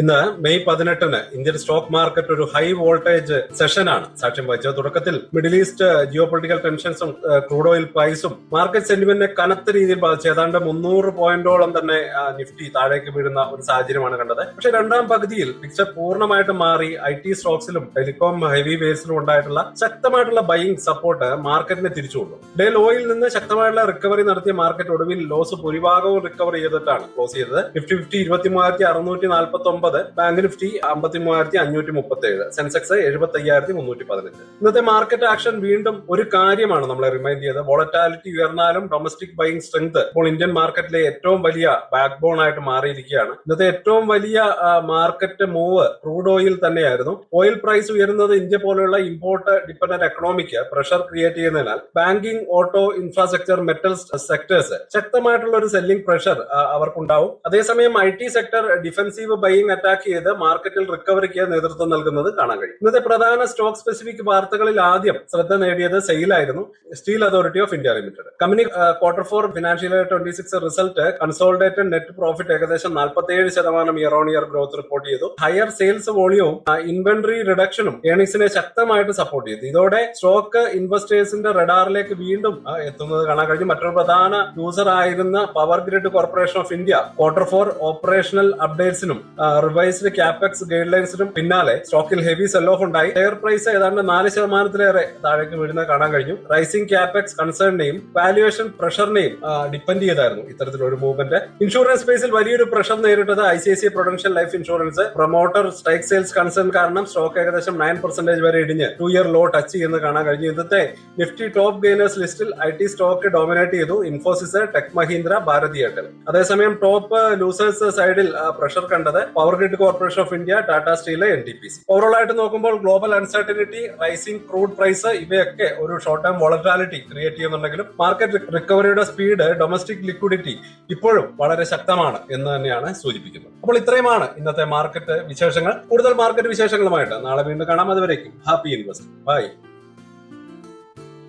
ഇന്ന് May 18 Indian stock market ഒരു high voltage സെഷനാണ് സാക്ഷ്യം വഹിച്ചത്. തുടക്കത്തിൽ മിഡിൽ ഈസ്റ്റ് ജിയോ പൊളിറ്റിക്കൽ ടെൻഷൻസും ക്രൂഡ് ഓയിൽ പ്രൈസും മാർക്കറ്റ് സെന്റിമെന്റിനെ കനത്ത രീതിയിൽ ബാധിച്ചു. ഏതാണ്ട് 300 പോയിന്റോളം തന്നെ നിഫ്റ്റി താഴേക്ക് വീഴുന്ന ഒരു സാഹചര്യമാണ് കണ്ടത്. പക്ഷേ രണ്ടാം പകുതിയിൽ പിക്ചർ പൂർണ്ണമായിട്ടും മാറി. IT സ്റ്റോക്സിലും ടെലികോം ഹെവി വെയിറ്റ്സിലും ഉണ്ടായിട്ടുള്ള ശക്തമായിട്ടുള്ള ബൈയിങ് സപ്പോർട്ട് മാർക്കറ്റിനെ തിരിച്ചുകൊണ്ടു. ഡേ ലോയിൽ നിന്ന് ശക്തമായിട്ടുള്ള റിക്കവറി നടത്തിയ മാർക്കറ്റ് ഒടുവിൽ ലോസ് ഭൂരിഭാഗവും റിക്കവർ ചെയ്തിട്ടാണ് ക്ലോസ് ചെയ്തത്. Nifty 23,649, bank Nifty 53,537, Sensex 75,315. ഇന്നത്തെ മാർക്കറ്റ് ആക്ഷൻ വീണ്ടും ഒരു കാര്യമാണ് നമ്മളെ റിമൈൻഡ് ചെയ്തത്. വോളറ്റാലിറ്റി ഉയർന്നാലും ഡൊമസ്റ്റിക് ബൈയിങ് സ്ട്രെങ്ത് ഇപ്പോൾ ഇന്ത്യൻ മാർക്കറ്റിലെ ഏറ്റവും വലിയ ബാക്ക് ബോൺ ആയിട്ട് മാറിയിരിക്കുകയാണ്. ഇന്നത്തെ ഏറ്റവും വലിയ മാർക്കറ്റ് മൂവ് ക്രൂഡ് ഓയിൽ തന്നെയായിരുന്നു. ഓയിൽ പ്രൈസ് ഉയരുന്നത് ഇന്ത്യ പോലെയുള്ള ഇമ്പോർട്ട് ഡിപെൻഡന്റ് എക്കണോമിക്ക് പ്രഷർ ക്രിയേറ്റ് ചെയ്യുന്നതിനാൽ banking, auto, infrastructure, metals sectors ശക്തമായിട്ടുള്ള ഒരു സെല്ലിംഗ് പ്രഷർ അവർക്കുണ്ടാവും. അതേസമയം IT sector defensive buying attack ചെയ്ത് മാർക്കറ്റിൽ റിക്കവറിക്ക് നേതൃത്വം നൽകുന്നത് കാണാൻ കഴിയും. ഇന്നത്തെ പ്രധാന സ്റ്റോക്ക് സ്പെസിഫിക് വാർത്തകളിൽ ആദ്യം ശ്രദ്ധ നേടിയത് സെയിലായിരുന്നു. Steel Authority of India Limited company Q4 financial year 26 result consolidated net profit ഏകദേശം 47% year on year growth report ചെയ്തു. ഹയർ സെയിൽസ് വോളിയവും ഇൻവെന്ററി റിഡക്ഷനും ഏർണിംഗ്സിനെ ശക്തമായിട്ട് സപ്പോർട്ട് ചെയ്തു. ഇതോടെ സ്റ്റോക്ക് ഇൻവെസ്റ്റേഴ്സിന്റെ റഡാറിലേക്ക് വീണ്ടും എത്തുന്നത് കാണാൻ കഴിഞ്ഞു. മറ്റൊരു പ്രധാന യൂസർ ആയിരുന്ന Power Grid Corporation of India Q4 operational അപ്ഡേറ്റ്സിനും റിവൈസ്ഡ് ക്യാപെക്സ് ഗൈഡ് ലൈൻസിനും പിന്നാലെ സ്റ്റോക്കിൽ ഹെവി സെൽ ഓഫ് ഉണ്ടായി. ഷെയർ പ്രൈസ് ഏതാണ്ട് 4% താഴേക്ക് വീഴുന്നത് കാണാൻ കഴിഞ്ഞു. റൈസിംഗ് ക്യാപെക്സ് കൺസേണിനെയും വാല്യുവേഷൻ പ്രഷറിനെയും ഡിപ്പെൻഡ് ചെയ്തായിരുന്നു ഇത്തരത്തിലൊരു മൂവ്മെന്റ്. ഇൻഷുറൻസ് സ്പേസിൽ വലിയൊരു പ്രഷർ നേരിട്ടത് ICICI Prudential Life Insurance. Promoter stake sales concern കാരണം സ്റ്റോക്ക് ഏകദേശം 9% വരെ ഇടിഞ്ഞ് 2 ഇയർ ലോ ടച്ച് ചെയ്യുന്നത് കാണാൻ കഴിഞ്ഞു. ഇന്നത്തെ നിഫ്റ്റി ടോപ്പ് ഗെയിനേഴ്സ് ലിസ്റ്റിൽ IT സ്റ്റോക്ക് ഡോമിനേറ്റ് ചെയ്തു. ഇൻഫോസിസ്, ടെക് മഹീന്ദ്ര, ഭാരതി എയർടെൽ. അതേസമയം ടോപ്പ് ലൂസേഴ്സ് സൈഡിൽ പ്രഷർ കണ്ടത് Power Grid Corporation of India, Tata Steel, NTPC. Overall ആയിട്ട് നോക്കുമ്പോൾ global uncertainty, rising crude price ഇവയൊക്കെ ഒരു ഷോർട്ട് ടേം വോളറ്റാലിറ്റി ക്രിയേറ്റ് ചെയ്യുന്നുണ്ടെങ്കിലും മാർക്കറ്റ് റിക്കവറിയുടെ സ്പീഡ്, ഡൊമസ്റ്റിക് ലിക്വിഡിറ്റി ഇപ്പോഴും വളരെ ശക്തമാണ് എന്ന് തന്നെയാണ് സൂചിപ്പിക്കുന്നത്. അപ്പോൾ ഇത്രയുമാണ് ഇന്നത്തെ മാർക്കറ്റ് വിശേഷങ്ങൾ. കൂടുതൽ മാർക്കറ്റ് വിശേഷങ്ങളുമായിട്ട് നാളെ വീണ്ടും കാണാം. അതുവരേക്കും ഹാപ്പി ഇൻവെസ്റ്റ്. ബൈ.